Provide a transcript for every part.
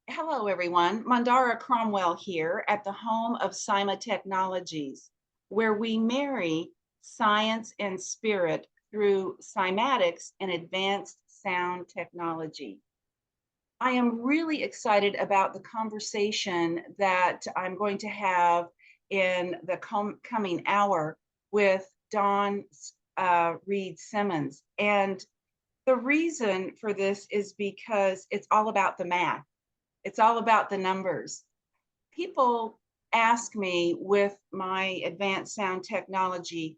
Hello, everyone. Mandara Cromwell here at the home of Sima Technologies, where we marry science and spirit through cymatics and advanced sound technology. I am really excited about the conversation that I'm going to have in the coming hour with Don Reed Simmons. And the reason for this is because it's all about the math. It's all about the numbers. People ask me with my advanced sound technology,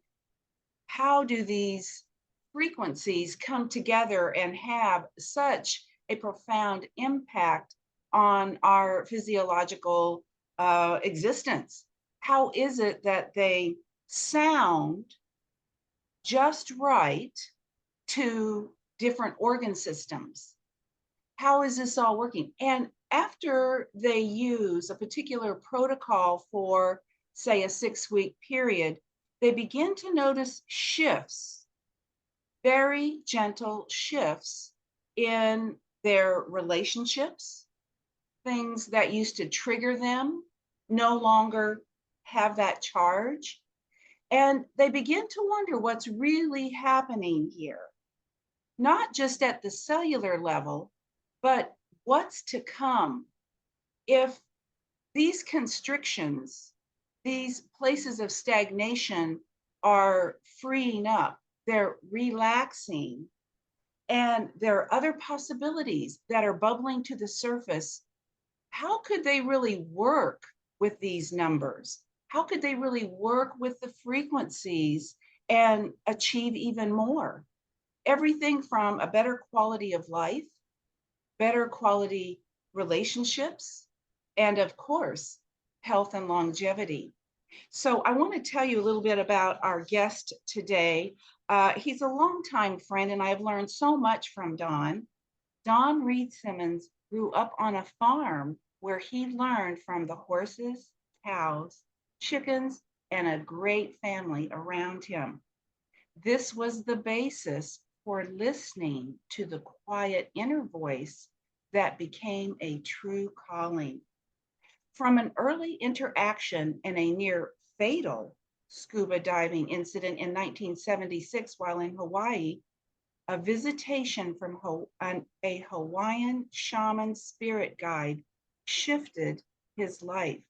how do these frequencies come together and have such a profound impact on our physiological existence? How is it that they sound just right to different organ systems? How is this all working? And after they use a particular protocol for, say, a 6-week period, they begin to notice shifts, very gentle shifts in their relationships. Things that used to trigger them no longer have that charge. And they begin to wonder what's really happening here, not just at the cellular level, but what's to come if these constrictions, these places of stagnation are freeing up, they're relaxing, and there are other possibilities that are bubbling to the surface. How could they really work with these numbers? How could they really work with the frequencies and achieve even more? Everything from a better quality of life, better quality relationships, and of course, health and longevity. So I want to tell you a little bit about our guest today. He's a longtime friend, and I've learned so much from Don. Don Reed Simmons grew up on a farm where he learned from the horses, cows, chickens, and a great family around him. This was the basis for listening to the quiet inner voice that became a true calling. From an early interaction in a near fatal scuba diving incident in 1976 while in Hawaii, a visitation from a Hawaiian shaman spirit guide shifted his life.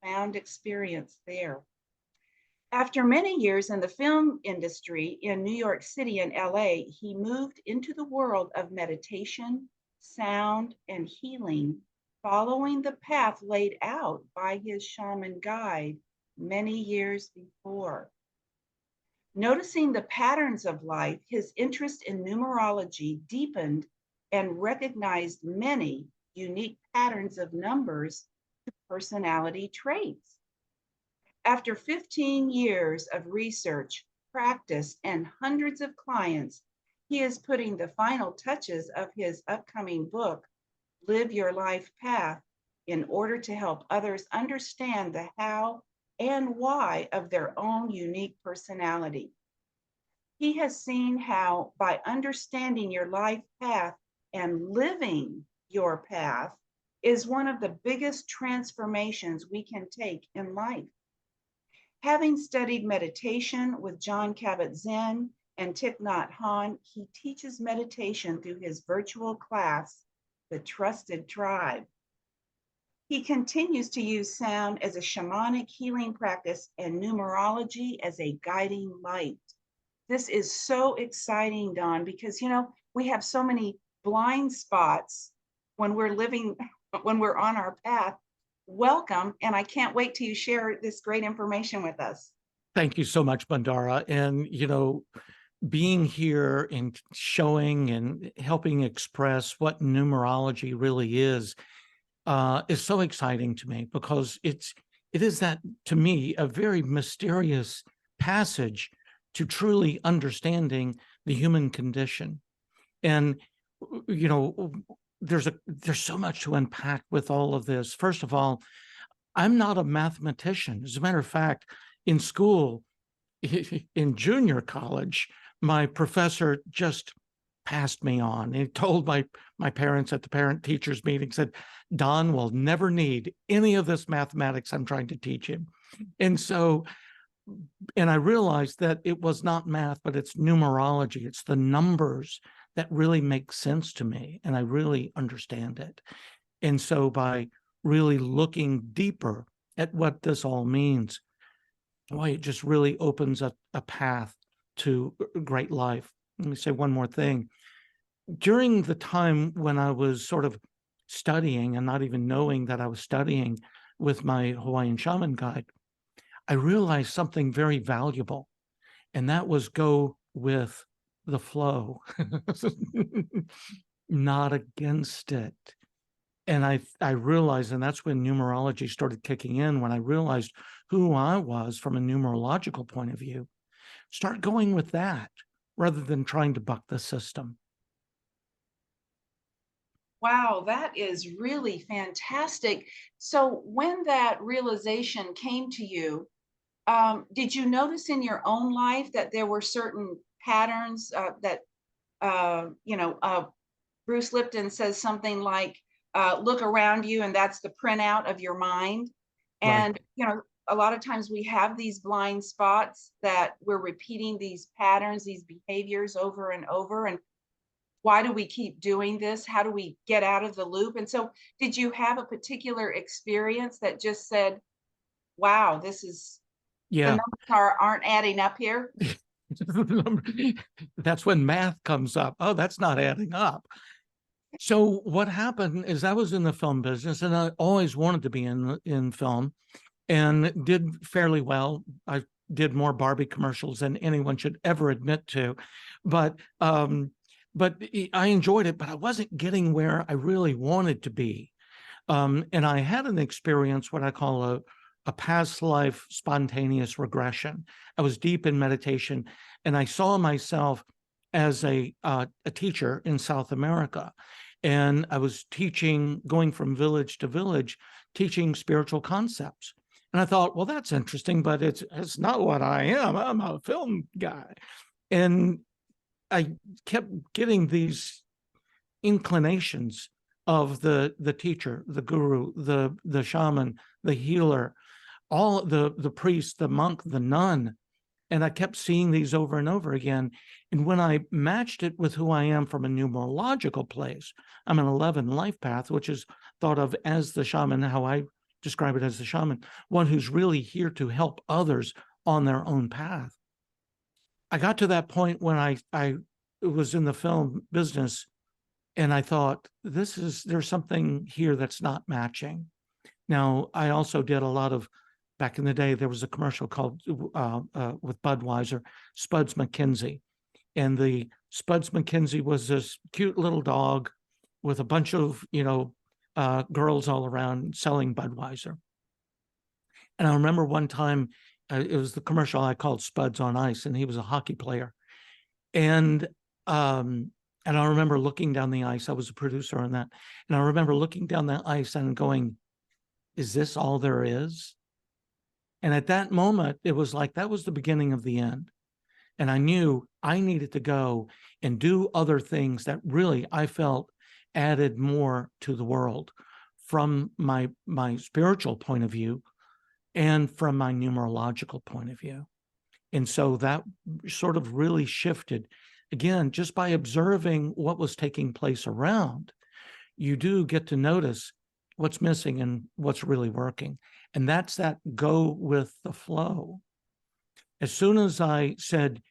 Found experience there. After many years in the film industry in New York City and LA, he moved into the world of meditation, sound, and healing, following the path laid out by his shaman guide many years before. Noticing the patterns of life, his interest in numerology deepened and recognized many unique patterns of numbers to personality traits. After 15 years of research, practice, and hundreds of clients, he is putting the final touches of his upcoming book, Live Your Life Path, in order to help others understand the how and why of their own unique personality. He has seen how, by understanding your life path and living your path, is one of the biggest transformations we can take in life. Having studied meditation with John Kabat-Zinn and Thich Nhat Hanh, he teaches meditation through his virtual class, The Trusted Tribe. He continues to use sound as a shamanic healing practice and numerology as a guiding light. This is so exciting, Don, because we have so many blind spots when we're living, when we're on our path. Welcome, and I can't wait till you share this great information with us. Thank you so much, Mandara. And, being here and showing and helping express what numerology really is so exciting to me, because it is that, to me, a very mysterious passage to truly understanding the human condition. And, there's so much to unpack with all of this. First of all, I'm not a mathematician. As a matter of fact, in school, in junior college, my professor just passed me on. He told my parents at the parent teachers meeting, said, Don will never need any of this mathematics I'm trying to teach him. And so, and I realized that it was not math, but it's numerology. It's the numbers that really make sense to me, and I really understand it. And so by really looking deeper at what this all means, boy, it just really opens up a path to a great life. Let me say one more thing. During the time when I was sort of studying and not even knowing that I was studying with my Hawaiian shaman guide, I realized something very valuable, and that was go with the flow, not against it. And I realized, and that's when numerology started kicking in, when I realized who I was from a numerological point of view, start going with that rather than trying to buck the system. Wow, that is really fantastic. So when that realization came to you, did you notice in your own life that there were certain patterns that Bruce Lipton says something like, look around you, and that's the printout of your mind. Right. And, a lot of times we have these blind spots that we're repeating these patterns, these behaviors over and over. And why do we keep doing this? How do we get out of the loop? And so, did you have a particular experience that just said, wow, the Yeah. numbers aren't adding up here? That's when math comes up. Oh, that's not adding up. So what happened is I was in the film business, and I always wanted to be in film, and did fairly well. I did more Barbie commercials than anyone should ever admit to, but I enjoyed it, but I wasn't getting where I really wanted to be. And I had an experience, what I call a past life spontaneous regression. I was deep in meditation, and I saw myself as a teacher in South America. And I was teaching, going from village to village, teaching spiritual concepts. And I thought, well, that's interesting, but it's not what I am. I'm a film guy. And I kept getting these inclinations of the teacher, the guru, the shaman, the healer, all the priest, the monk, the nun. And I kept seeing these over and over again. And when I matched it with who I am from a numerological place, I'm an 11 life path, which is thought of as the shaman, how I describe it as the shaman, one who's really here to help others on their own path. I got to that point when I was in the film business, and I thought, there's something here that's not matching. Now, I also did a lot of, back in the day, there was a commercial called with Budweiser, Spuds McKenzie. And the Spuds McKenzie was this cute little dog with a bunch of, girls all around selling Budweiser. And I remember one time, it was the commercial I called Spuds on Ice, and he was a hockey player. And and I remember looking down the ice. I was a producer on that. And I remember looking down the ice and going, is this all there is? And at that moment, it was like that was the beginning of the end. And I knew I needed to go and do other things that really I felt added more to the world from my spiritual point of view and from my numerological point of view. And so that sort of really shifted. Again, just by observing what was taking place around, you do get to notice what's missing and what's really working. And that's that go with the flow. As soon as I said,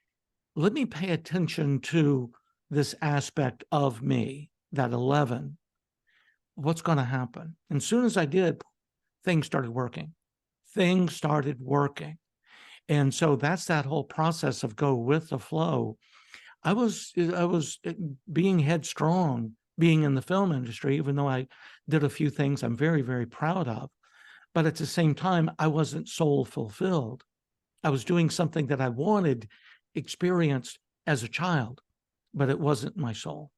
let me pay attention to this aspect of me, that 11, what's going to happen? And as soon as I did, things started working. Things started working. And so that's that whole process of go with the flow. I was being headstrong, being in the film industry, even though I did a few things I'm very, very proud of. But at the same time, I wasn't soul fulfilled. I was doing something that I wanted experienced as a child, but it wasn't my soul.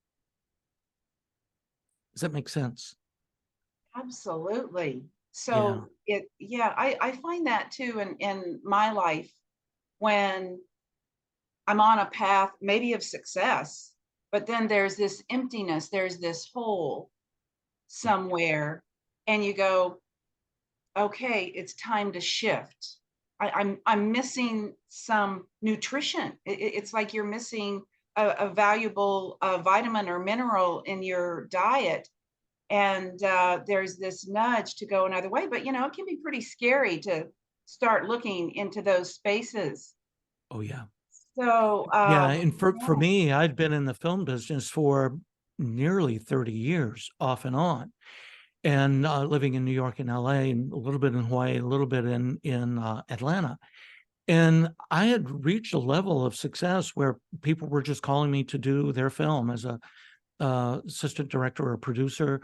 Does that make sense? Absolutely. Yeah. So I find that too in my life when I'm on a path maybe of success, but then there's this emptiness, there's this hole somewhere, and you go, okay, it's time to shift. I'm missing some nutrition. It's like you're missing a valuable vitamin or mineral in your diet, and there's this nudge to go another way. But it can be pretty scary to start looking into those spaces. Oh, yeah. So Yeah. And for yeah. me, I'd been in the film business for nearly 30 years off and on, and living in New York and LA, and a little bit in Hawaii, a little bit in Atlanta. And I had reached a level of success where people were just calling me to do their film as a assistant director or producer,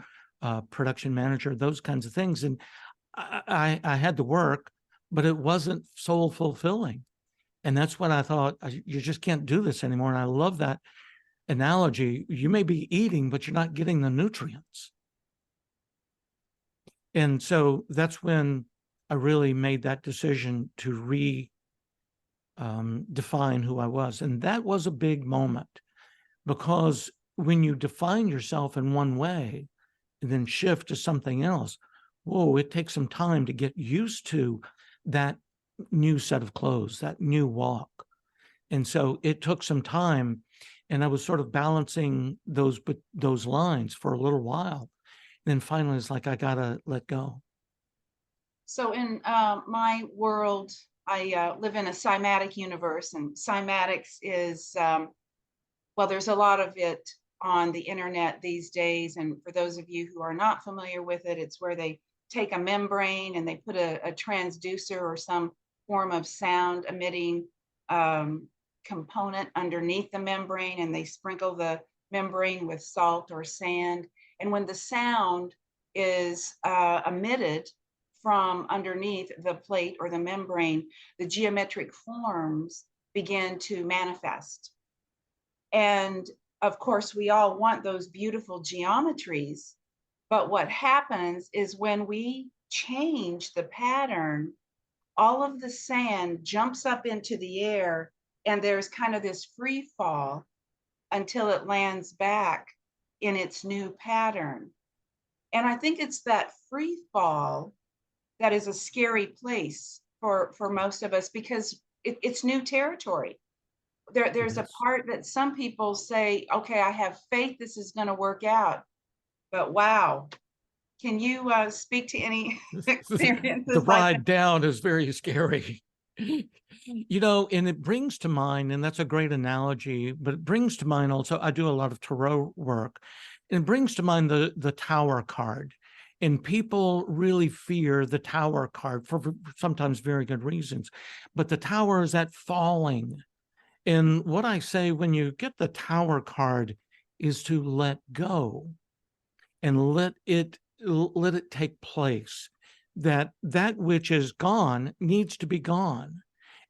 production manager, those kinds of things. And I had to work, but it wasn't soul fulfilling. And that's when I thought, you just can't do this anymore. And I love that analogy. You may be eating, but you're not getting the nutrients. And so that's when I really made that decision to define who I was. And that was a big moment, because when you define yourself in one way and then shift to something else, whoa, it takes some time to get used to that new set of clothes, that new walk. And so it took some time, and I was sort of balancing those lines for a little while. And then finally, it's like, I gotta let go. So in my world, I live in a cymatic universe, and cymatics is well, there's a lot of it on the internet these days. And for those of you who are not familiar with it, it's where they take a membrane and they put a transducer or some form of sound emitting component underneath the membrane, and they sprinkle the membrane with salt or sand. And when the sound is emitted from underneath the plate or the membrane, the geometric forms begin to manifest. And of course, we all want those beautiful geometries. But what happens is when we change the pattern, all of the sand jumps up into the air, and there's kind of this free fall until it lands back in its new pattern. And I think it's that free fall that is a scary place for most of us, because it's new territory. There's a part that some people say, okay, I have faith this is going to work out. But wow, can you speak to any The experiences like that? ride down is very scary. And it brings to mind, and that's a great analogy, but it brings to mind also, I do a lot of tarot work, and it brings to mind the Tower card. And people really fear the Tower card for sometimes very good reasons. But the Tower is that falling. And what I say when you get the Tower card is to let go and let it take place. That which is gone needs to be gone,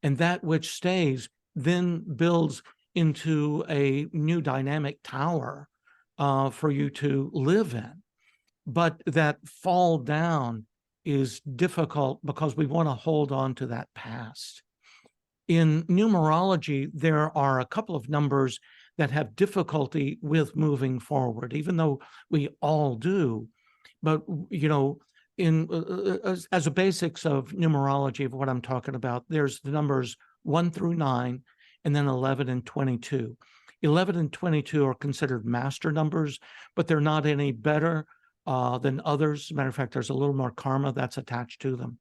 and that which stays then builds into a new dynamic tower for you to live in. But that fall down is difficult because we want to hold on to that past. In numerology, there are a couple of numbers that have difficulty with moving forward, even though we all do. But, as a basics of numerology of what I'm talking about, there's the numbers 1 through 9, and then 11 and 22. 11 and 22 are considered master numbers, but they're not any better than others. As a matter of fact, there's a little more karma that's attached to them.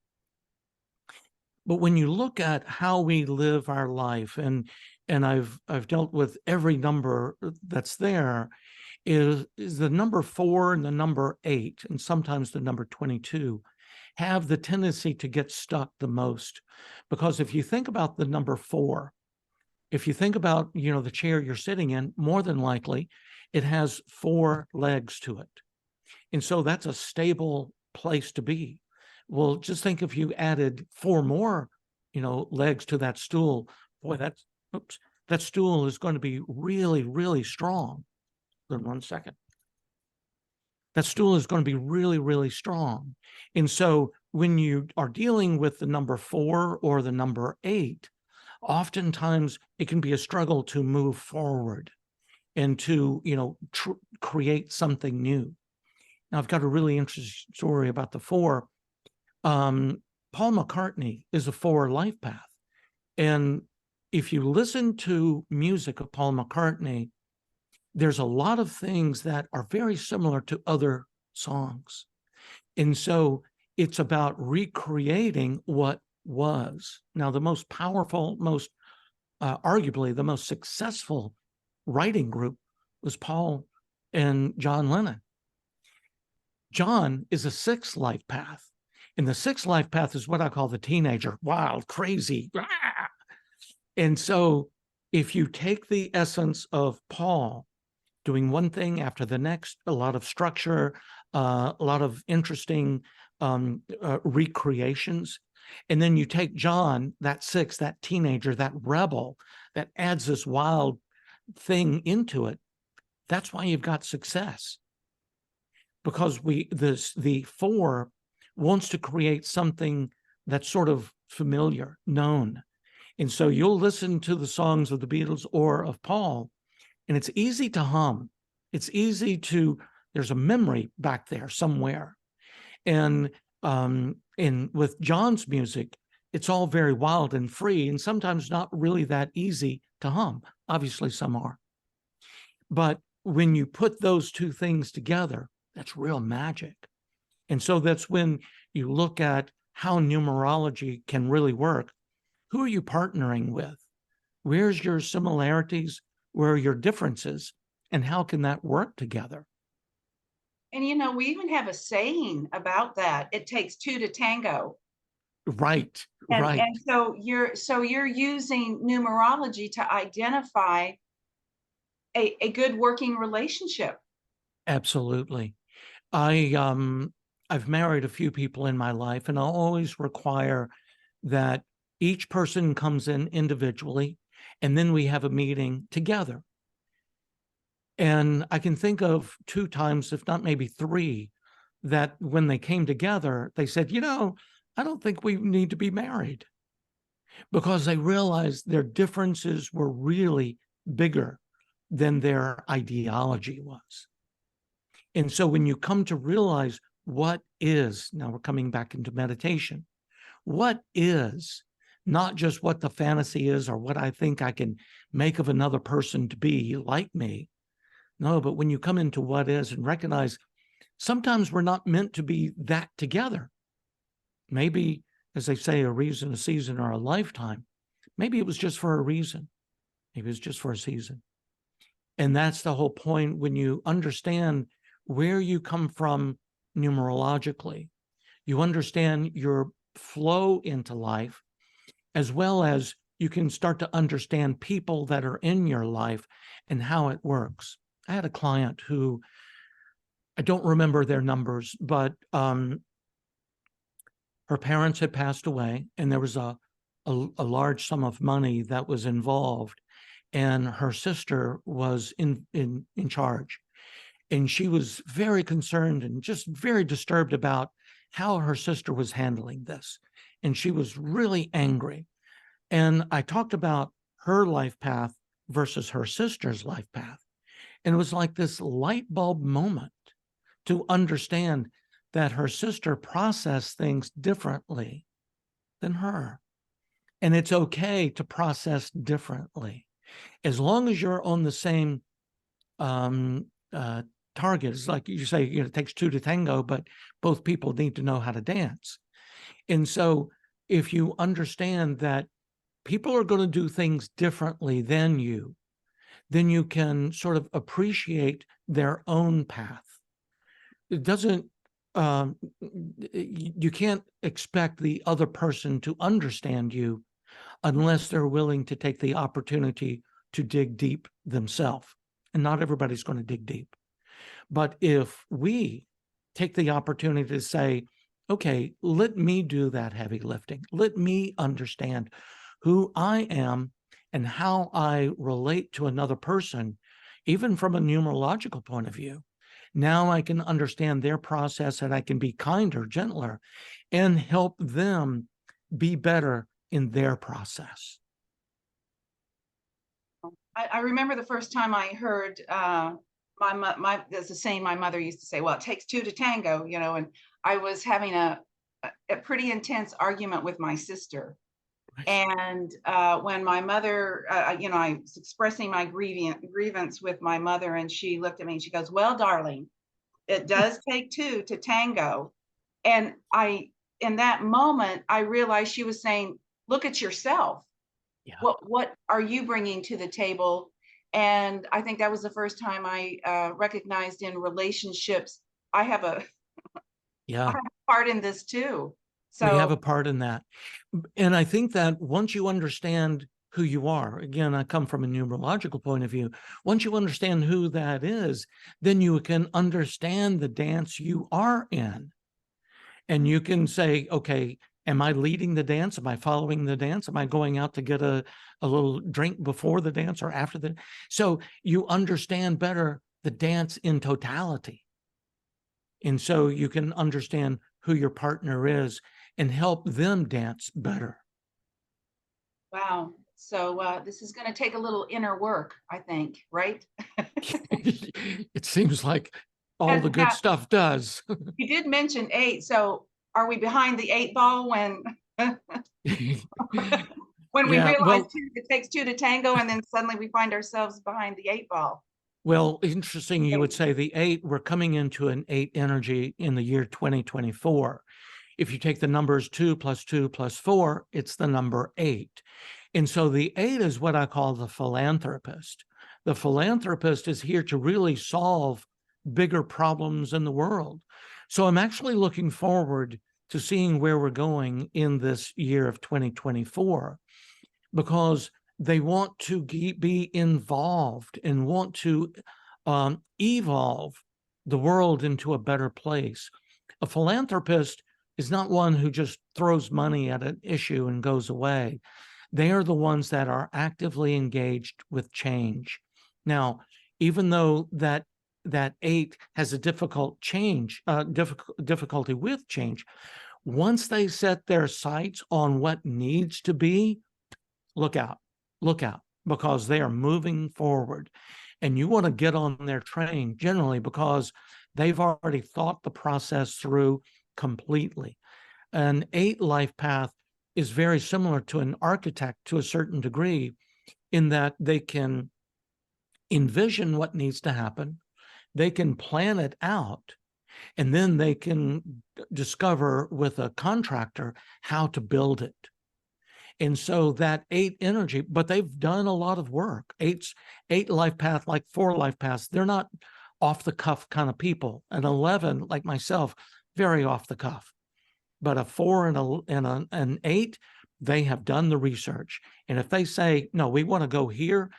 But when you look at how we live our life, and I've dealt with every number that's there, is the number 4 and the number 8, and sometimes the number 22, have the tendency to get stuck the most. Because if you think about the number 4, if you think about, the chair you're sitting in, more than likely, it has 4 legs to it. And so that's a stable place to be. Well, just think if you added 4 more, legs to that stool, boy, that stool is going to be really, really strong. Hold on 1 second. That stool is going to be really, really strong. And so when you are dealing with the number 4 or the number 8, oftentimes it can be a struggle to move forward. and to, create something new. Now, I've got a really interesting story about the four. Paul McCartney is a four life path. And if you listen to music of Paul McCartney, there's a lot of things that are very similar to other songs. And so it's about recreating what was. Now, the most powerful, arguably the most successful writing group was Paul and John Lennon. John is a sixth life path. And the sixth life path is what I call the teenager, wild, crazy. And so if you take the essence of Paul doing one thing after the next, a lot of structure, a lot of interesting recreations, and then you take John, that sixth, that teenager, that rebel, that adds this wild thing into it, that's why you've got success. Because the four wants to create something that's sort of familiar, known. And so you'll listen to the songs of the Beatles or of Paul, and it's easy to hum. It's easy to, there's a memory back there somewhere. And with John's music, it's all very wild and free, and sometimes not really that easy to hum. Obviously, some are. But when you put those two things together, that's real magic. And so that's when you look at how numerology can really work. Who are you partnering with? Where's your similarities? Where are your differences? And how can that work together? And we even have a saying about that. It takes two to tango. Right, And, right. and so you're using numerology to identify a good working relationship. Absolutely. I've married a few people in my life, and I'll always require that each person comes in individually, and then we have a meeting together. And I can think of 2 times, if not maybe 3, that when they came together, they said, I don't think we need to be married, because they realized their differences were really bigger than their ideology was. And so when you come to realize what is, now we're coming back into meditation, what is, not just what the fantasy is or what I think I can make of another person to be like me. No, but when you come into what is and recognize sometimes we're not meant to be that together. Maybe, as they say, a reason, a season, or a lifetime. Maybe it was just for a reason. Maybe it was just for a season. And that's the whole point when you understand where you come from numerologically. You understand your flow into life, as well as you can start to understand people that are in your life and how it works. I had a client who, I don't remember their numbers, but her parents had passed away, and there was a large sum of money that was involved, and her sister was in charge. And she was very concerned and just very disturbed about how her sister was handling this. And she was really angry. And I talked about her life path versus her sister's life path. And it was like this light bulb moment to understand that her sister processed things differently than her. And it's okay to process differently. As long as you're on the same target. It's like you say, it takes 2 to tango, but both people need to know how to dance. And so if you understand that people are going to do things differently than you, then you can sort of appreciate their own path. It doesn't, you can't expect the other person to understand you unless they're willing to take the opportunity to dig deep themselves. And not everybody's going to dig deep. But if we take the opportunity to say, okay, let me do that heavy lifting. Let me understand who I am and how I relate to another person, even from a numerological point of view. Now I can understand their process, and I can be kinder, gentler, and help them be better in their process. I remember the first time I heard there's a saying my mother used to say, well, it takes two to tango, and I was having a pretty intense argument with my sister. Right. And when my mother, I was expressing my grievance with my mother, and she looked at me and she goes, well, darling, it does take two to tango. And in that moment, I realized she was saying, look at yourself. Yeah. What are you bringing to the table? And I think that was the first time I recognized in relationships, I have a I Yeah. have a part in this too. We have So a part in that. And I think that once you understand who you are, again, I come from a numerological point of view. Once you understand who that is, then you can understand the dance you are in. And you can say, okay, am I leading the dance? Am I following the dance? Am I going out to get a little drink before the dance or after the? So you understand better the dance in totality. And so you can understand who your partner is and help them dance better. wow. So this is going to take a little inner work, I think, right? It seems like all And the good now stuff does. you did mention eight. So are we behind the eight ball when when we Yeah, realize well, it takes two to tango, and then suddenly we find ourselves behind the eight ball? interesting you would say the eight, we're coming into an eight energy in the year 2024. If you take the numbers 2 plus 2 plus 4, it's the number 8. And so the 8 is what I call the philanthropist. The philanthropist is here to really solve bigger problems in the world. So I'm actually looking forward to seeing where we're going in this year of 2024, because they want to be involved and want to evolve the world into a better place. A philanthropist is not one who just throws money at an issue and goes away. They are the ones that are actively engaged with change. Now, even though that 8 has a difficulty with change, once they set their sights on what needs to be, look out, because they are moving forward. And you want to get on their train generally because they've already thought the process through completely. An 8 life path is very similar to an architect to a certain degree, in that they can envision what needs to happen, they can plan it out, and then they can discover with a contractor how to build it. And so that 8 energy, but they've done a lot of work. 8 life path, like 4 life paths, they're not off the cuff kind of people. An 11, like myself, very off the cuff. But a 4 and an 8, they have done the research. And if they say, no, we want to go here,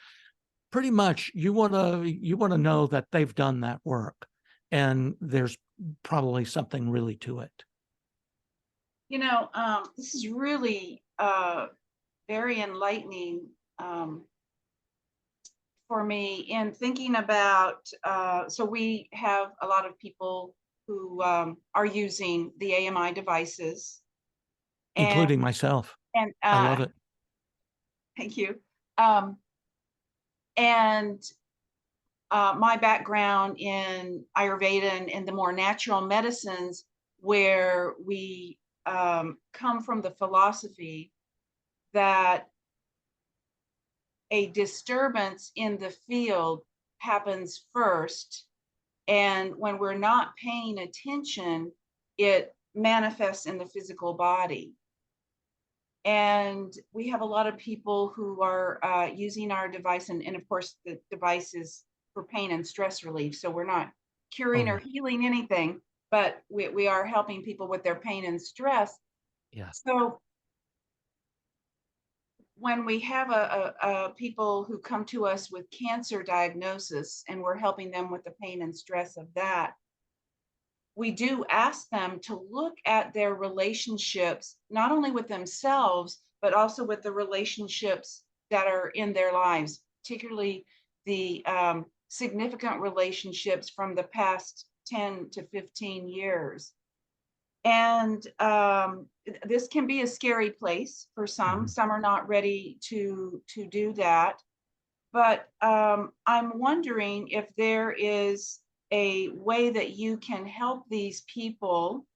pretty much you want to know that they've done that work. And there's probably something really to it. This is really very enlightening for me in thinking about. So we have a lot of people who are using the AMI devices, and Including myself. and I love it. thank you. Um, and my background in Ayurveda and the more natural medicines, where we come from the philosophy that a disturbance in the field happens first. And when we're not paying attention, it manifests in the physical body. And we have a lot of people who are using our device, and of course, the device is for pain and stress relief. So we're not Oh, curing or yeah. healing anything, but we are helping people with their pain and stress. Yeah. So when we have a people who come to us with cancer diagnosis, and we're helping them with the pain and stress of that, we do ask them to look at their relationships, not only with themselves, but also with the relationships that are in their lives, particularly the significant relationships from the past 10 to 15 years. And this can be a scary place for some. Mhm. Some are not ready to do that. but I'm wondering if there is a way that you can help these people.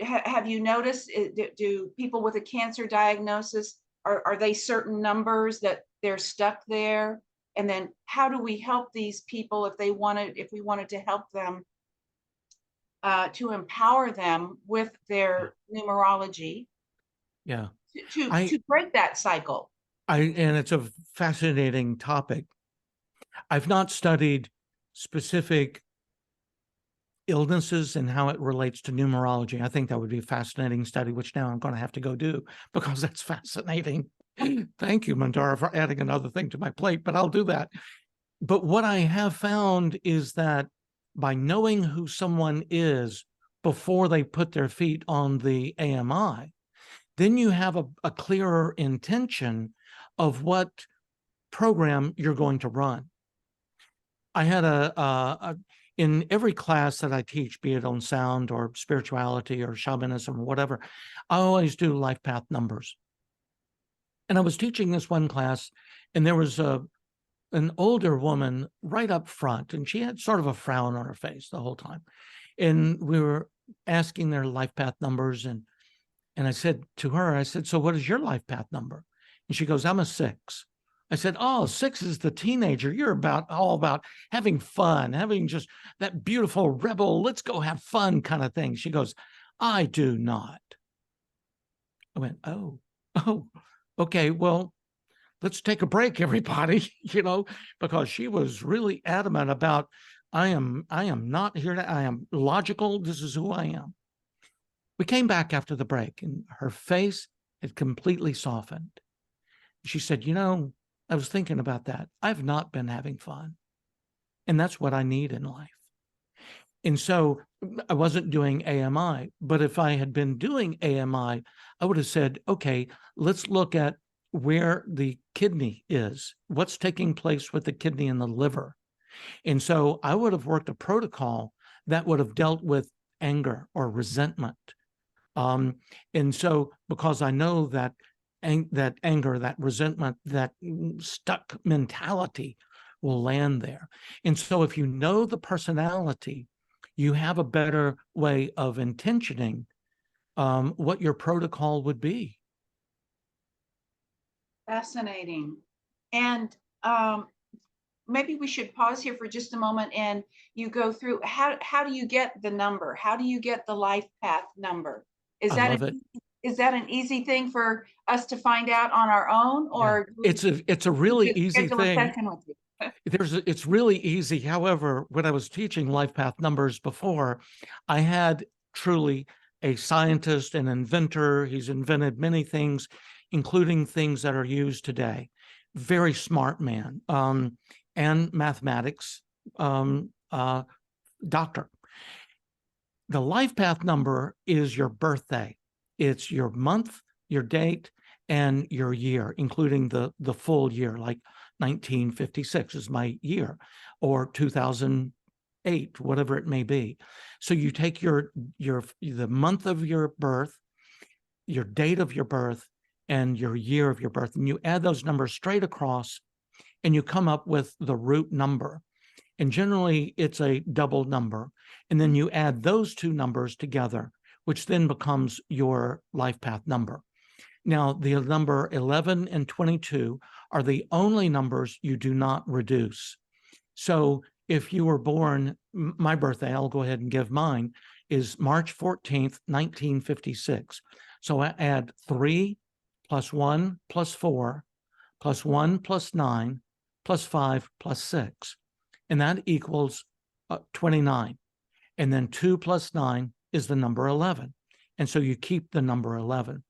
Have you noticed, do people with a cancer diagnosis, are they certain numbers that they're stuck there? And then how do we help these people if we wanted to help them, to empower them with their numerology Yeah. to break that cycle? And it's a fascinating topic. I've not studied specific illnesses and how it relates to numerology. I think that would be a fascinating study, which now I'm going to have to go do because that's fascinating. Thank you, Mandara, for adding another thing to my plate, but I'll do that. But what I have found is that by knowing who someone is before they put their feet on the AMI, then you have a clearer intention of what program you're going to run. I had in every class that I teach, be it on sound or spirituality or shamanism or whatever, I always do life path numbers. And I was teaching this one class, and there was an older woman right up front, and she had sort of a frown on her face the whole time. And we were asking their life path numbers, and I said to her, I said, so what is your life path number? And she goes, I'm a 6. I said, oh, 6 is the teenager. You're all about having fun, having just that beautiful rebel, let's go have fun kind of thing. She goes, I do not. I went, oh, okay, well, let's take a break, everybody, because she was really adamant about, I am not here I am logical. This is who I am. We came back after the break, and her face had completely softened. She said, I was thinking about that. I've not been having fun. And that's what I need in life. And so I wasn't doing AMI, but if I had been doing AMI, I would have said, okay, let's look at where the kidney is, what's taking place with the kidney and the liver. And so I would have worked a protocol that would have dealt with anger or resentment. And so because I know that anger, that resentment, that stuck mentality will land there. And so if you know the personality, you have a better way of intentioning what your protocol would be. Fascinating. And maybe we should pause here for just a moment, and you go through how do you get the number? How do you get the life path number? I love it. Is that an easy thing for us to find out on our own, or yeah. It's a really easy thing. With you? It's really easy. However, when I was teaching life path numbers before, I had truly a scientist, an inventor. He's invented many things, including things that are used today. Very smart man, and mathematics doctor. The life path number is your birthday. It's your month, your date, and your year, including the full year, like 1956 is my year, or 2008, whatever it may be. So you take the month of your birth, your date of your birth, and your year of your birth, and you add those numbers straight across, and you come up with the root number. And generally, it's a double number. And then you add those two numbers together, which then becomes your life path number. Now, the number 11 and 22 are the only numbers you do not reduce. So if you were born, my birthday, I'll go ahead and give mine, is March 14th, 1956. So I add 3 plus 1 plus 4 plus 1 plus 9 plus 5 plus 6. And that equals 29. And then 2 plus 9 is the number 11. And so you keep the number 11.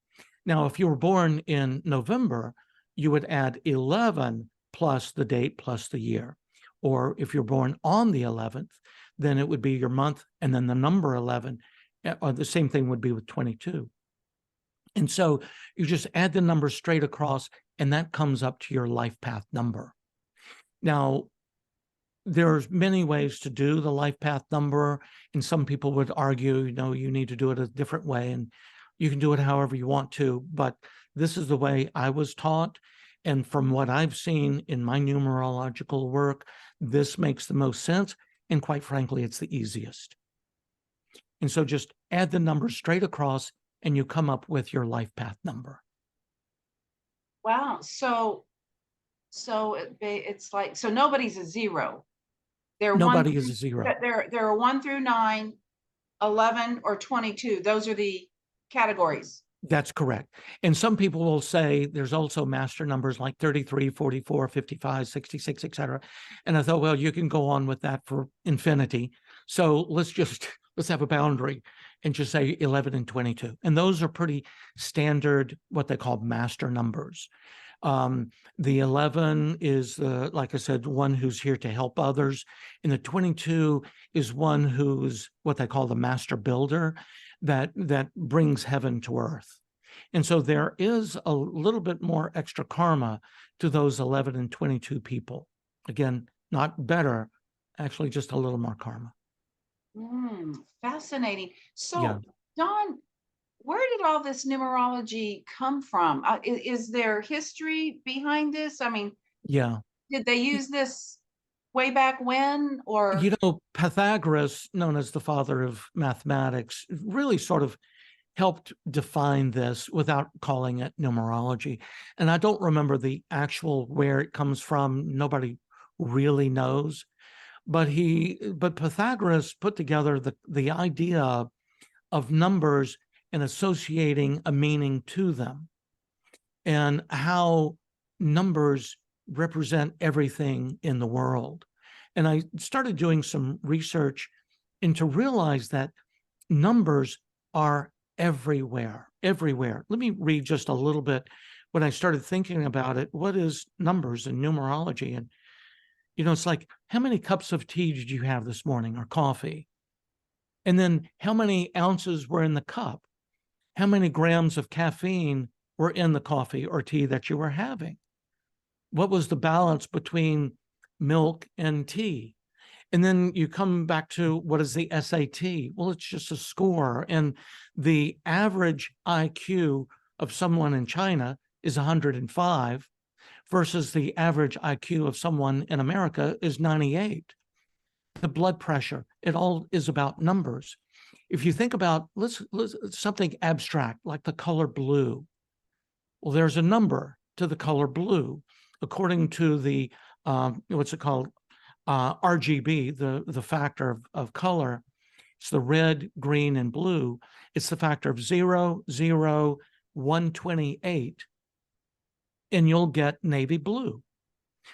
Now, if you were born in November, you would add 11 plus the date plus the year. Or if you're born on the 11th, then it would be your month and then the number 11, or the same thing would be with 22. And so you just add the number straight across, and that comes up to your life path number. Now, there's many ways to do the life path number, and some people would argue, you need to do it a different way, and you can do it however you want to, but this is the way I was taught. And from what I've seen in my numerological work, this makes the most sense. And quite frankly, it's the easiest. And so just add the numbers straight across and you come up with your life path number. Wow. It's like, so nobody's a zero. They're one, Nobody is a zero. there are 1 through 9, 11, or 22. Those are the categories. That's correct. And some people will say there's also master numbers like 33, 44, 55, 66, etc. And I thought, well, you can go on with that for infinity. So let's have a boundary and just say 11 and 22. And those are pretty standard, what they call master numbers. The 11 is, like I said, one who's here to help others. And the 22 is one who's what they call the master builder, that brings heaven to earth. And so there is a little bit more extra karma to those 11 and 22 people. Again, not better, actually just a little more karma. Fascinating. So, Yeah. Don, where did all this numerology come from? Is there history behind this? I mean, Yeah. did they use this way back when, or? You know, Pythagoras, known as the father of mathematics, really sort of helped define this without calling it numerology. And I don't remember the actual where it comes from. Nobody really knows. But Pythagoras put together the idea of numbers and associating a meaning to them, and how numbers represent everything in the world. And I started doing some research and to realize that numbers are everywhere. Let me read just a little bit when I started thinking about it. What is numbers and numerology? And, you know, it's like, how many cups of tea did you have this morning, or coffee? And then how many ounces were in the cup? How many grams of caffeine were in the coffee or tea that you were having? What was the balance between milk and tea? And then you come back to, what is the SAT? Well, it's just a score. And the average IQ of someone in China is 105 versus the average IQ of someone in America is 98. The blood pressure, it all is about numbers. If you think about, let's something abstract like the color blue. Well, there's a number to the color blue according to the what's it called, RGB, the factor of color. It's the red, green, and blue. It's the factor of 0, 0, 128, and you'll get navy blue.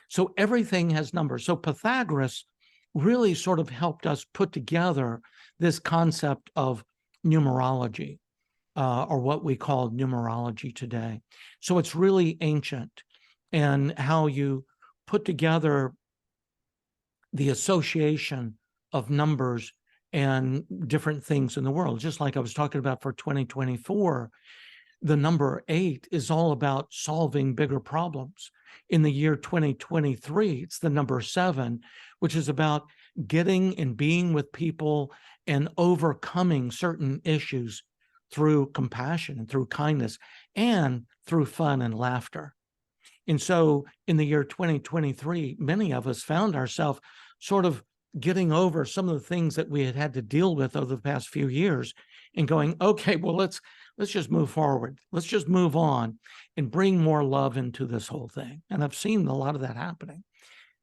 So everything has numbers. So Pythagoras really sort of helped us put together this concept of numerology, or what we call numerology today. So it's really ancient, and how you put together the association of numbers and different things in the world. Just like I was talking about for 2024, the number 8 is all about solving bigger problems. In the year 2023, it's the number 7, which is about getting and being with people and overcoming certain issues through compassion and through kindness and through fun and laughter. And so in the year 2023, many of us found ourselves sort of getting over some of the things that we had to deal with over the past few years and going, okay, well, let's just move forward. Let's just move on and bring more love into this whole thing. And I've seen a lot of that happening.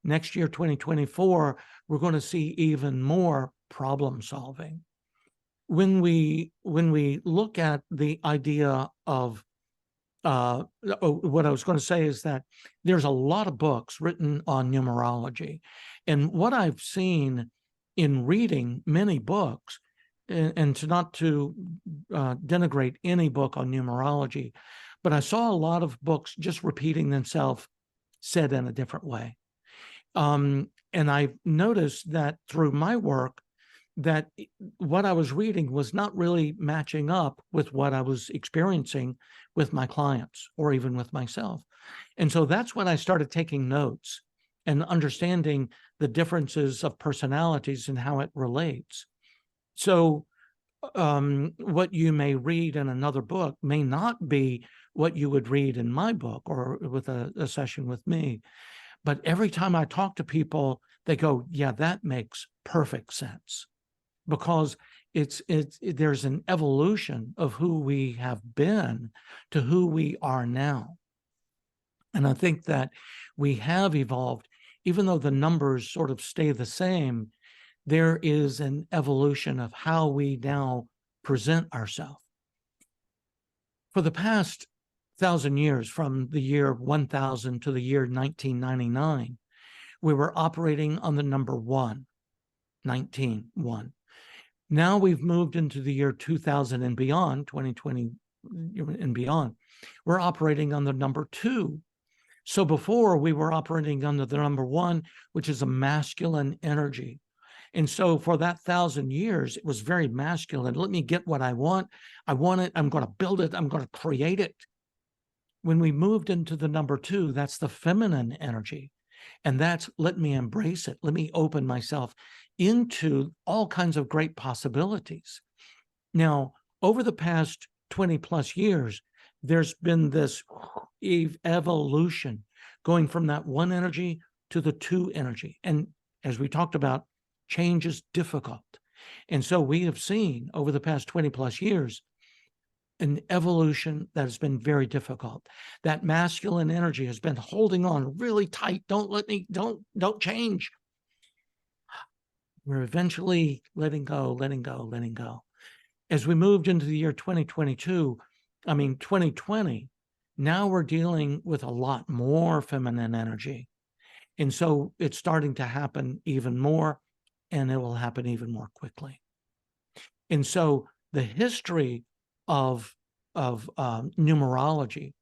Next year, 2024, we're going to see even more problem solving. When we look at the idea of what I was going to say is that there's a lot of books written on numerology. And what I've seen in reading many books, and to denigrate any book on numerology, but I saw a lot of books just repeating themselves, said in a different way. And I noticed that through my work, that what I was reading was not really matching up with what I was experiencing with my clients or even with myself. And so that's when I started taking notes and understanding the differences of personalities and how it relates. So what you may read in another book may not be what you would read in my book or with a session with me. But every time I talk to people, they go, yeah, that makes perfect sense, because there's an evolution of who we have been to who we are now. And I think that we have evolved, even though the numbers sort of stay the same. There is an evolution of how we now present ourselves. For the past 1,000 years, from the year 1000 to the year 1999, we were operating on the number 1, 1. Now we've moved into the year 2000 and beyond, 2020 and beyond. We're operating on the number 2. So before, we were operating under the number 1, which is a masculine energy. And so for that 1,000 years, it was very masculine. Let me get what I want. I want it. I'm going to build it. I'm going to create it. When we moved into the number 2, that's the feminine energy. And that's, let me embrace it. Let me open myself into all kinds of great possibilities. Now, over the past 20 plus years, there's been this evolution going from that 1 energy to the 2 energy. And as we talked about, change is difficult. And so we have seen over the past 20 plus years an evolution that has been very difficult. That masculine energy has been holding on really tight. Don't change. We're eventually letting go. As we moved into the year 2020, now we're dealing with a lot more feminine energy. And so it's starting to happen even more, and it will happen even more quickly. And so the history of numerology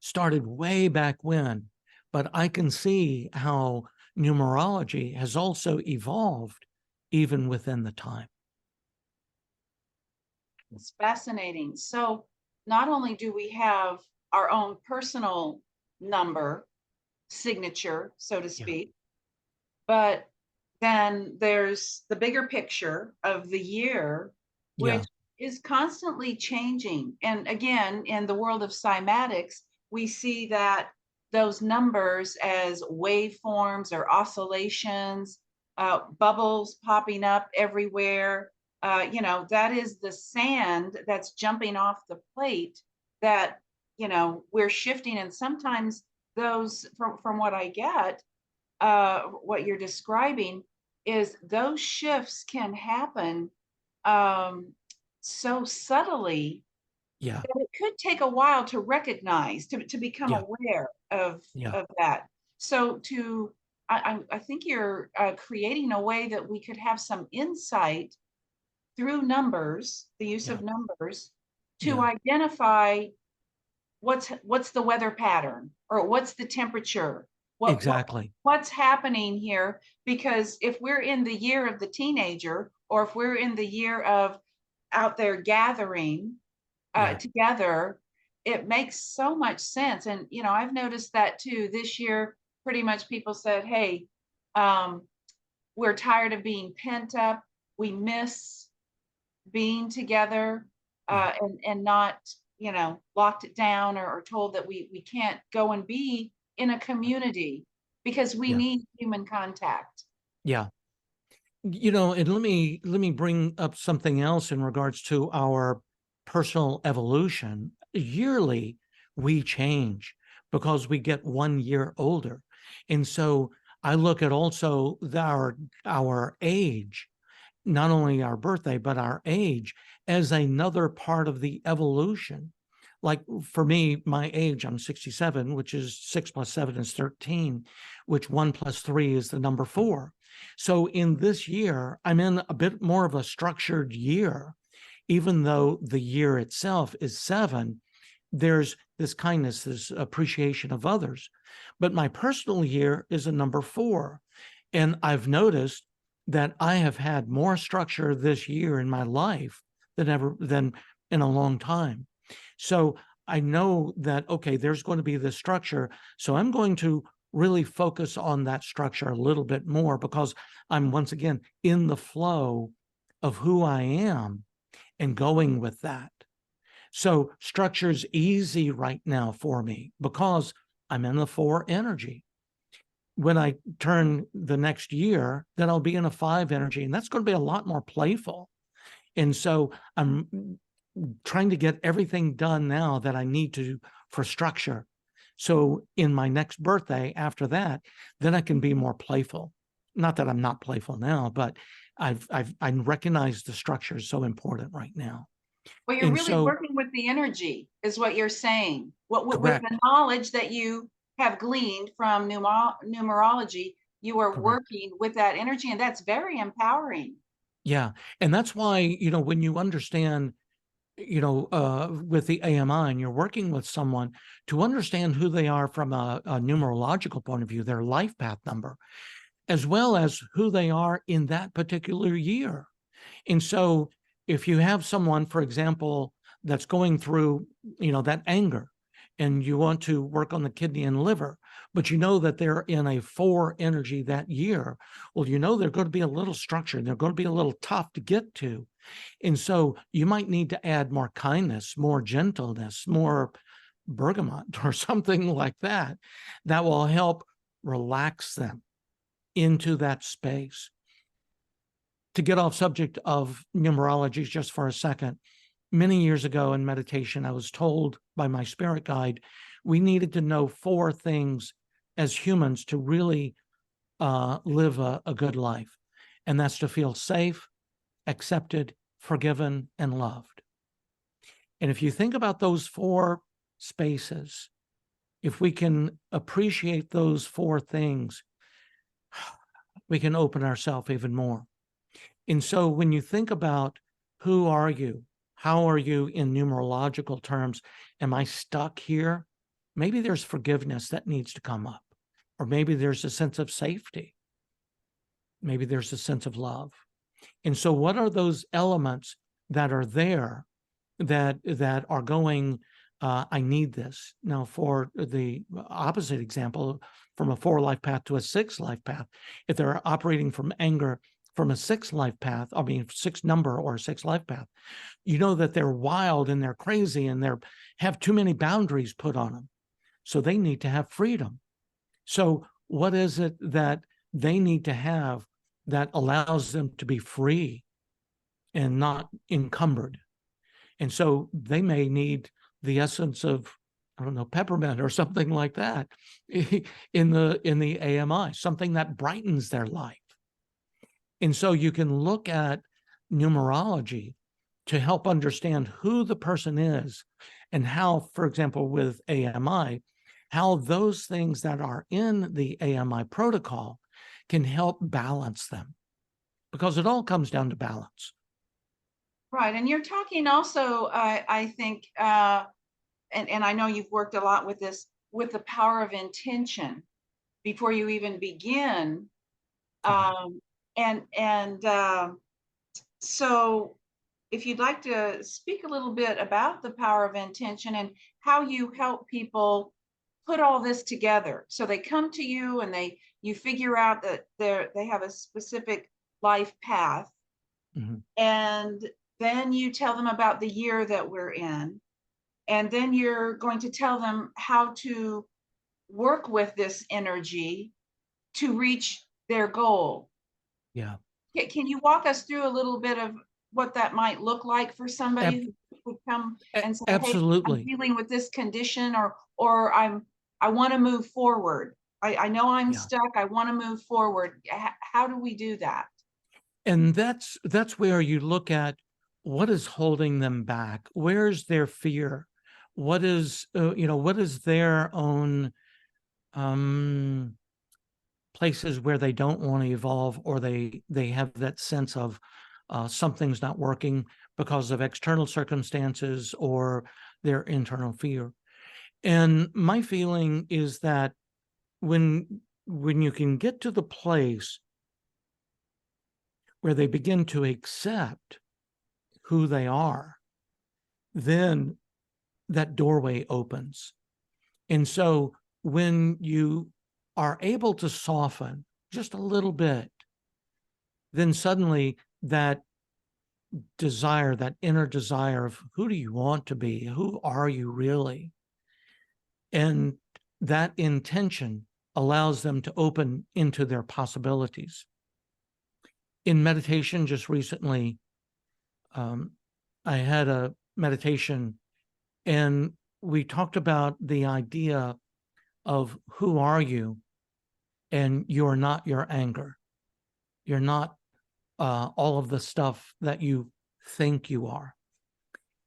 started way back when, but I can see how numerology has also evolved even within the time. It's fascinating. So not only do we have our own personal number, signature, so to speak, but then there's the bigger picture of the year, which is constantly changing. And again, in the world of cymatics, we see that those numbers as waveforms or oscillations, bubbles popping up everywhere. That is the sand that's jumping off the plate that, we're shifting. And sometimes those, from what I get, what you're describing is those shifts can happen so subtly that it could take a while to recognize, to become aware of that. So I think you're creating a way that we could have some insight through numbers, the use of numbers, to identify what's the weather pattern, or what's the temperature, what's happening here. Because if we're in the year of the teenager, or if we're in the year of out there gathering together, it makes so much sense. And I've noticed that too. This year, pretty much people said, hey, we're tired of being pent up. We miss being together, and not locked it down, or told that we can't go and be in a community because we need human contact. And let me bring up something else in regards to our personal evolution. Yearly, we change because we get 1 year older. And so I look at also our age, not only our birthday, but our age, as another part of the evolution. Like for me, my age, I'm 67, which is 6 plus 7 is 13, which 1 plus 3 is the number 4. So in this year, I'm in a bit more of a structured year. Even though the year itself is 7, there's this kindness, this appreciation of others. But my personal year is a number 4. And I've noticed that I have had more structure this year in my life than in a long time. So I know that, okay, there's going to be this structure. So I'm going to really focus on that structure a little bit more, because I'm once again in the flow of who I am and going with that. So structure's easy right now for me because I'm in the 4 energy. When I turn the next year, then I'll be in a 5 energy, and that's going to be a lot more playful. And so I'm trying to get everything done now that I need to for structure. So in my next birthday after that, then I can be more playful. Not that I'm not playful now, but I recognize the structure is so important right now. Well, you're And really so, working with the energy, is what you're saying. What with correct, the knowledge that you have gleaned from numerology, you are correct. working with that energy, and that's very empowering. Yeah. And that's why, when you understand, with the AMI and you're working with someone to understand who they are from a numerological point of view, their life path number, as well as who they are in that particular year. And so if you have someone, for example, that's going through, that anger, and you want to work on the kidney and liver, but you know that they're in a 4 energy that year, well, they're going to be a little structured. They're going to be a little tough to get to. And so you might need to add more kindness, more gentleness, more bergamot or something like that, that will help relax them into that space. To get off subject of numerology just for a second, many years ago in meditation, I was told by my spirit guide, we needed to know 4 things as humans to really live a good life. And that's to feel safe, accepted, forgiven, and loved. And if you think about those 4 spaces, if we can appreciate those 4 things, we can open ourselves even more. And so when you think about who are you, how are you in numerological terms, am I stuck here? Maybe there's forgiveness that needs to come up, or maybe there's a sense of safety. Maybe there's a sense of love. And so what are those elements that are there that are going, I need this. Now, for the opposite example, from a 4 life path to a 6 life path, if they're operating from anger from a 6 life path, 6 number or 6 life path, that they're wild and they're crazy and they have too many boundaries put on them. So they need to have freedom. So what is it that they need to have that allows them to be free and not encumbered? And so they may need the essence of, I don't know, peppermint or something like that in the AMI, something that brightens their life. And so you can look at numerology to help understand who the person is and how, for example, with AMI, how those things that are in the AMI protocol can help balance them, because it all comes down to balance. Right. And you're talking also, I think, and I know you've worked a lot with this, with the power of intention before you even begin. Um, and so if you'd like to speak a little bit about the power of intention and how you help people put all this together. So they come to you and you figure out that they have a specific life path. Mm-hmm. And then you tell them about the year that we're in. And then you're going to tell them how to work with this energy to reach their goal. Yeah. Can you walk us through a little bit of what that might look like for somebody who would come and say, "Hey, I'm Absolutely. dealing with this condition, or I want to move forward. I know I'm Yeah. stuck. I want to move forward." How do we do that? And that's where you look at what is holding them back. Where's their fear? What is what is their own places where they don't want to evolve, or they have that sense of something's not working because of external circumstances or their internal fear. And my feeling is that when you can get to the place where they begin to accept who they are, then that doorway opens. And so when you are able to soften just a little bit, then suddenly that desire, that inner desire of who do you want to be? Who are you really? And that intention allows them to open into their possibilities. In meditation, just recently, I had a meditation and we talked about the idea of who are you, and you're not your anger. You're not all of the stuff that you think you are.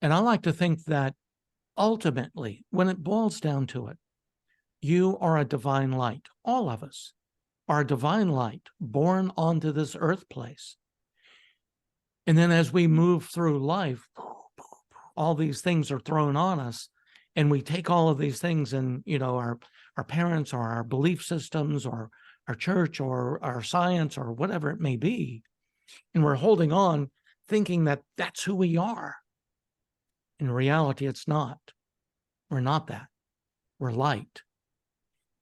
And I like to think that ultimately, when it boils down to it, you are a divine light. All of us are a divine light born onto this earth place. And then as we move through life, all these things are thrown on us, and we take all of these things and, our parents or our belief systems or our church or our science or whatever it may be, and we're holding on thinking that that's who we are. In reality, it's not. We're not that. We're light.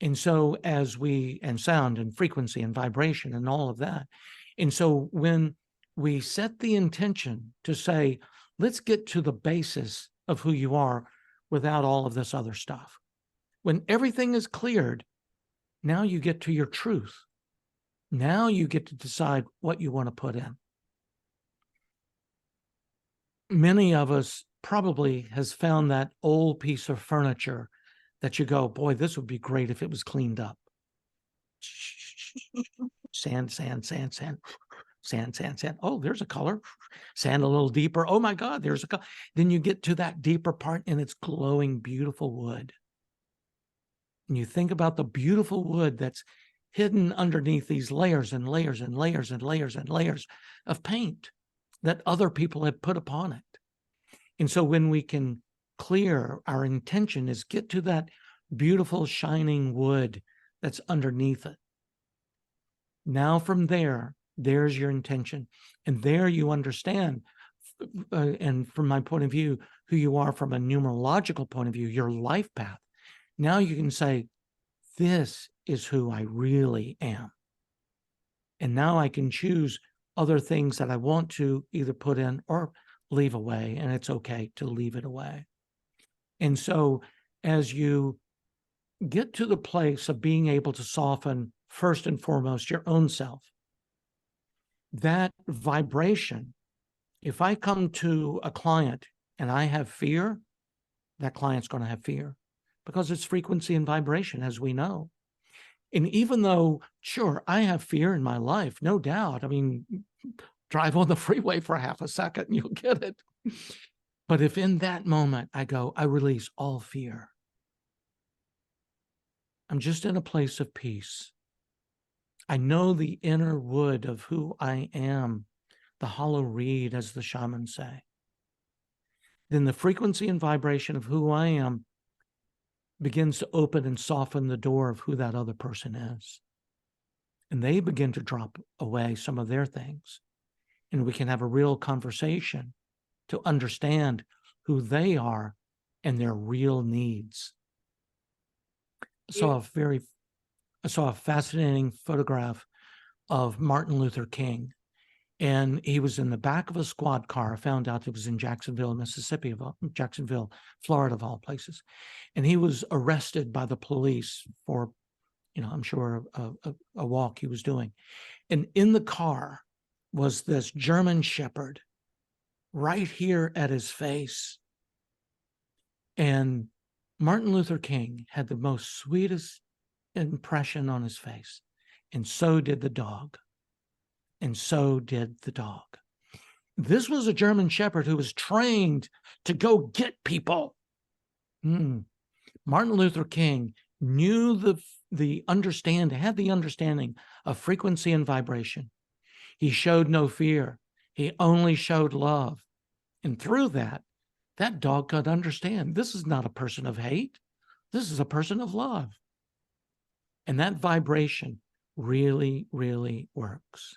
And so and sound and frequency and vibration and all of that. And so when we set the intention to say, let's get to the basis of who you are without all of this other stuff. When everything is cleared, now you get to your truth. Now you get to decide what you want to put in. Many of us probably has found that old piece of furniture that you go, boy, this would be great if it was cleaned up. Sand, sand, sand, sand, sand, sand, sand. Oh, there's a color. Sand a little deeper. Oh my God, there's a color. Then you get to that deeper part and it's glowing, beautiful wood. And you think about the beautiful wood that's hidden underneath these layers and layers and layers and layers and layers of paint that other people have put upon it. And so when we can clear, our intention is get to that beautiful shining wood that's underneath it. Now from there's your intention. And there you understand, and from my point of view, who you are from a numerological point of view, your life path. Now you can say, this is who I really am. And now I can choose other things that I want to either put in or leave away, and it's okay to leave it away. And so as you get to the place of being able to soften, first and foremost, your own self, that vibration, if I come to a client and I have fear, that client's going to have fear because it's frequency and vibration, as we know. And even though, sure, I have fear in my life, no doubt. I mean, drive on the freeway for half a second and you'll get it. But if in that moment I go, I release all fear, I'm just in a place of peace. I know the inner wood of who I am, the hollow reed, as the shamans say. Then the frequency and vibration of who I am begins to open and soften the door of who that other person is. And they begin to drop away some of their things. And we can have a real conversation to understand who they are and their real needs. I saw a fascinating photograph of Martin Luther King, and he was in the back of a squad car. I found out it was in Jacksonville, Mississippi, Jacksonville, Florida, of all places. And he was arrested by the police for, I'm sure a walk he was doing. And in the car was this German Shepherd right here at his face. And Martin Luther King had the most sweetest impression on his face. And so did the dog. And so did the dog. This was a German Shepherd who was trained to go get people. Martin Luther King knew the understanding of frequency and vibration. He showed no fear. He only showed love. And through that dog could understand, this is not a person of hate. This is a person of love. And that vibration really, really works.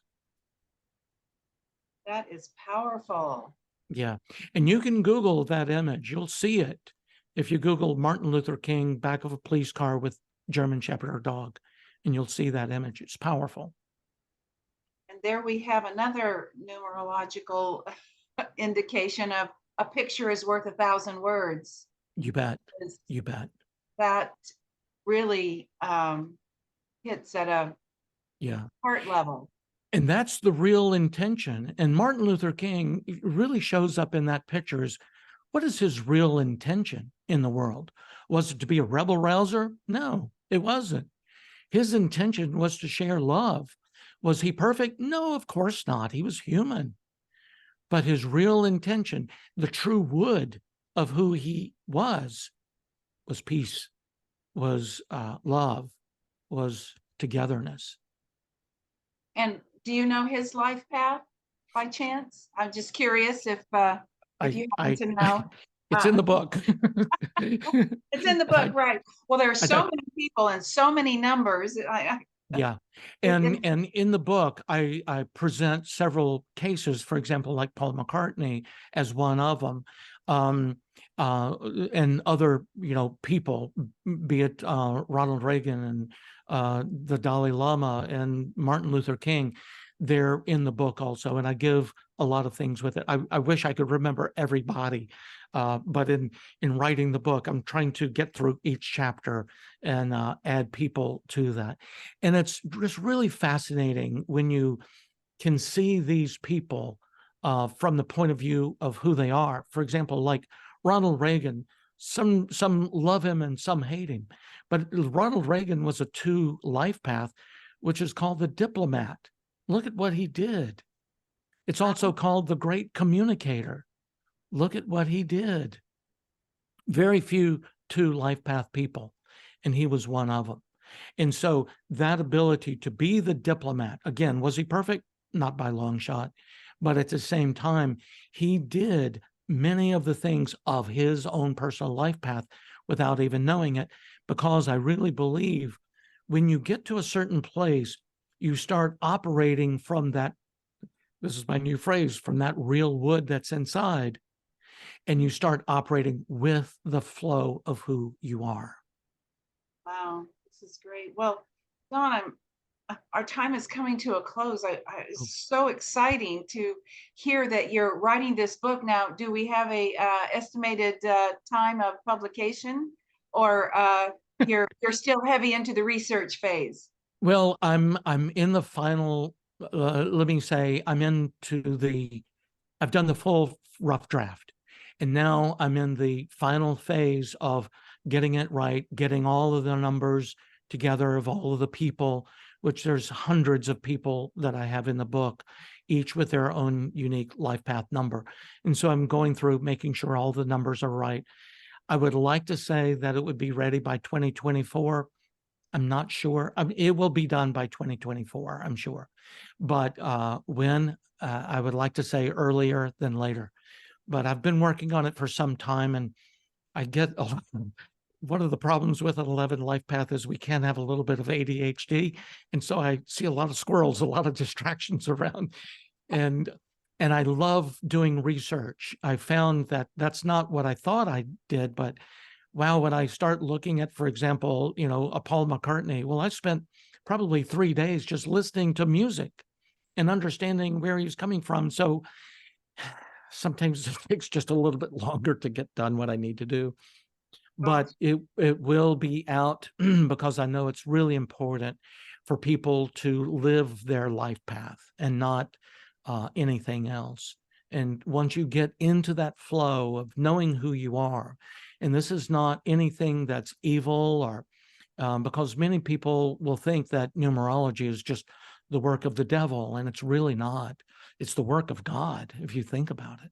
That is powerful. Yeah. And you can Google that image. You'll see it. If you Google Martin Luther King back of a police car with German Shepherd or dog, and you'll see that image. It's powerful. And there we have another numerological indication of a picture is worth 1,000 words. You bet. Is You bet. that really hits at a Yeah. heart level. And that's the real intention. And Martin Luther King really shows up in that picture as what is his real intention in the world? Was it to be a rebel rouser? No, it wasn't. His intention was to share love. Was he perfect? No, of course not. He was human. But his real intention, the true wood of who he was peace, was love, was togetherness. And do you know his life path by chance? I'm just curious if you happen I to know. it's in Uh, the book. it's in the book, I, right? Well, there are I so don't, many people and so many numbers. yeah. It, And in the book, I present several cases, for example, like Paul McCartney as one of them, um, and other, people, be it Ronald Reagan and the Dalai Lama and Martin Luther King. They're in the book also, and I give a lot of things with it. I wish I could remember everybody, but in writing the book, I'm trying to get through each chapter and add people to that. And it's just really fascinating when you can see these people from the point of view of who they are. For example, like Ronald Reagan, some love him and some hate him. But Ronald Reagan was a two life path, which is called the diplomat. Look at what he did. It's also called the great communicator. Look at what he did. Very few two life path people, and he was one of them. And so that ability to be the diplomat, again, was he perfect? Not by long shot. But at the same time, he did many of the things of his own personal life path without even knowing it, because I really believe when you get to a certain place, you start operating from that, this is my new phrase, from that real wood that's inside, and you start operating with the flow of who you are. wow, this is great. Well, Don, our time is coming to a close. It's so exciting to hear that you're writing this book now. Do we have a estimated time of publication, or you're still heavy into the research phase? Well, I'm in the final. Let me say, I've done the full rough draft, and now I'm in the final phase of getting it right, getting all of the numbers together of all of the people, which there's hundreds of people that I have in the book, each with their own unique life path number. And so I'm going through making sure all the numbers are right. I would like to say that it would be ready by 2024. I'm not sure. I mean, it will be done by 2024, I'm sure. But when, I would like to say earlier than later. But I've been working on it for some time, and I get one of the problems with an 11 life path is we can have a little bit of ADHD. And so I see a lot of squirrels, a lot of distractions around. And I love doing research. I found that that's not what I thought I did, but wow, when I start looking at, for example, a Paul McCartney, well, I spent probably 3 days just listening to music and understanding where he's coming from. So sometimes it takes just a little bit longer to get done what I need to do, but it will be out because I know it's really important for people to live their life path and not anything else. And once you get into that flow of knowing who you are, and this is not anything that's evil, or because many people will think that numerology is just the work of the devil, and it's really not. It's the work of God, if you think about it.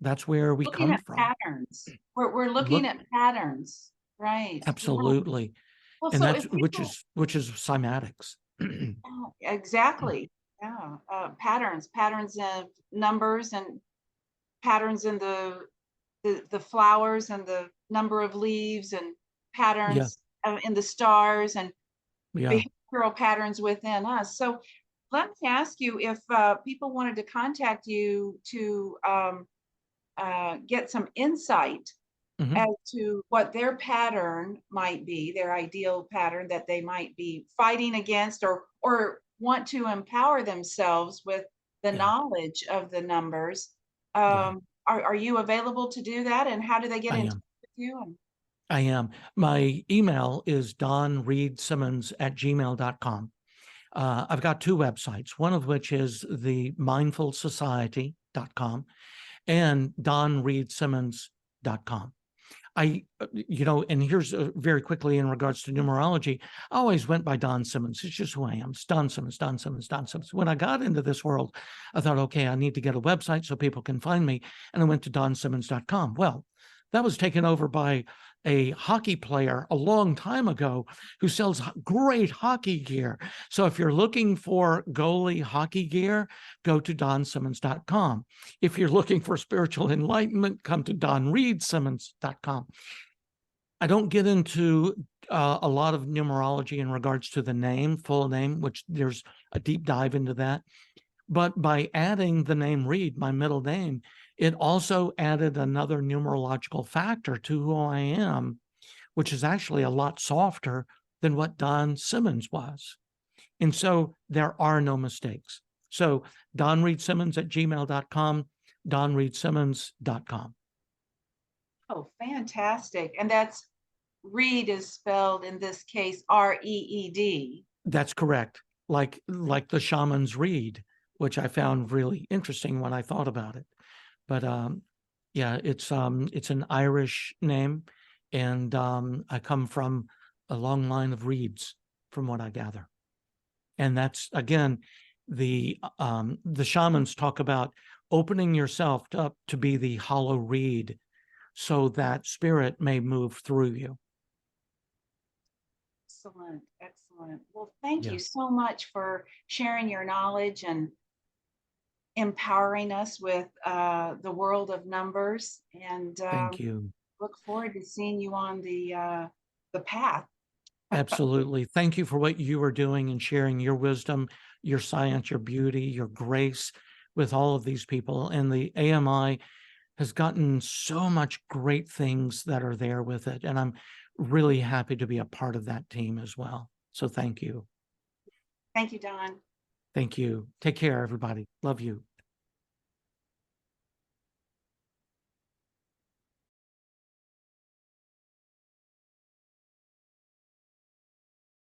That's where we Looking come at from. patterns. We're looking Look, at patterns, right? Yeah. absolutely. Well, And so that's if people, which is cymatics. oh, exactly, yeah, patterns of numbers and patterns in the flowers and the number of leaves and Yeah, patterns in the stars and yeah. behavioral patterns within us. So let me ask you if people wanted to contact you to get some insight Mhm. as to what their pattern might be, their ideal pattern that they might be fighting against, or want to empower themselves with the Yeah. knowledge of the numbers. Yeah, Are you available to do that? And how do they get I in touch am. with you? And I am. My email is donreedsimmons@gmail.com. I've got two websites, one of which is the mindfulsociety.com and donreedsimmons.com. And here's very quickly in regards to numerology, I always went by Don Simmons. It's just who I am. It's Don Simmons, Don Simmons, Don Simmons. When I got into this world, I thought, okay, I need to get a website so people can find me. And I went to donsimmons.com. Well, that was taken over by a hockey player a long time ago who sells great hockey gear. So if you're looking for goalie hockey gear, go to donsimmons.com. If you're looking for spiritual enlightenment, come to donreedsimmons.com. I don't get into a lot of numerology in regards to the name, full name, which there's a deep dive into that. But by adding the name Reed, my middle name, it also added another numerological factor to who I am, which is actually a lot softer than what Don Simmons was. And so there are no mistakes. So donreedsimmons@gmail.com, donreedsimmons.com. oh, fantastic. And that's Reed is spelled in this case Reed. That's correct. Like the shaman's reed, which I found really interesting when I thought about it. But yeah, it's an Irish name, and I come from a long line of reeds, from what I gather. And that's again, the shamans talk about opening yourself up to be the hollow reed, so that spirit may move through you. Excellent, excellent. Well, thank Yeah, you so much for sharing your knowledge and empowering us with the world of numbers. And thank you. look forward to seeing you on the path. Absolutely. Thank you for what you are doing and sharing your wisdom, your science, your beauty, your grace with all of these people. And the AMI has gotten so much great things that are there with it. And I'm really happy to be a part of that team as well. So thank you. Thank you, Don. Thank you. Take care, everybody. Love you.